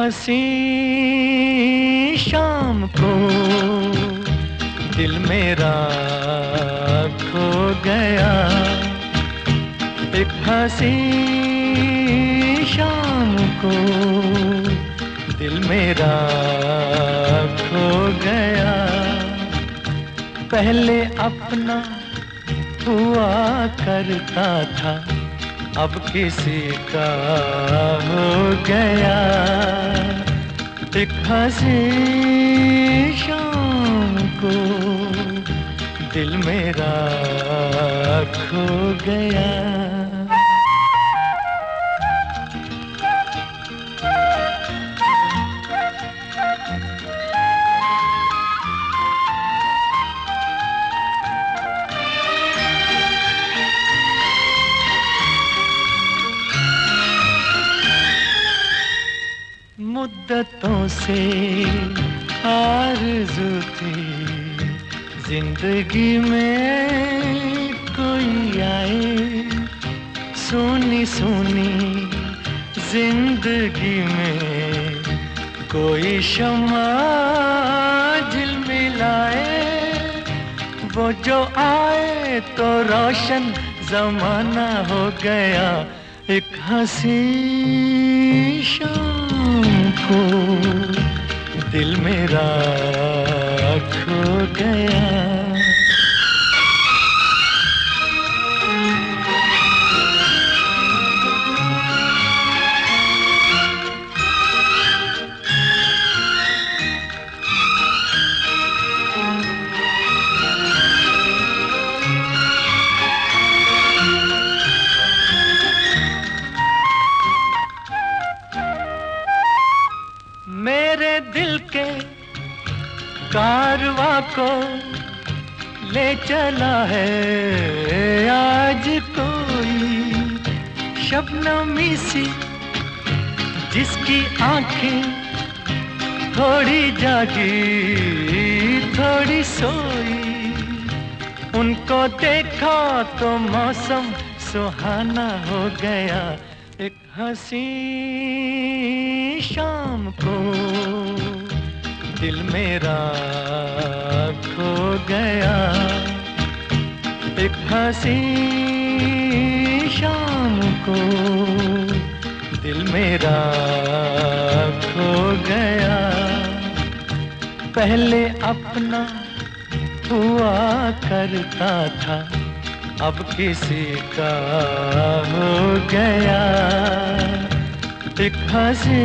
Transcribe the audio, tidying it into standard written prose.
हंसी शाम को दिल मेरा खो गया। एक हंसी शाम को दिल मेरा खो गया। पहले अपना हुआ करता था, अब किसी का हो गया। एक हंसी शाम को दिल मेरा खो गया। मुद्दतों से आरज़ू थी जिंदगी में कोई आए। सुनी सुनी जिंदगी में कोई शम्मा झिलमिलाए। वो जो आए तो रोशन ज़माना हो गया। एक हंसी शाम को दिल मेरा खो गया। मेरे दिल के कारवां को ले चला है आज कोई शबनमी सी, जिसकी आंखें थोड़ी जागी थोड़ी सोई। उनको देखा तो मौसम सुहाना हो गया। एक हंसी शाम को दिल मेरा खो गया। एक हंसी शाम को दिल मेरा खो गया। पहले अपना हुआ करता था, अब किसी का हो गया। एक हंसी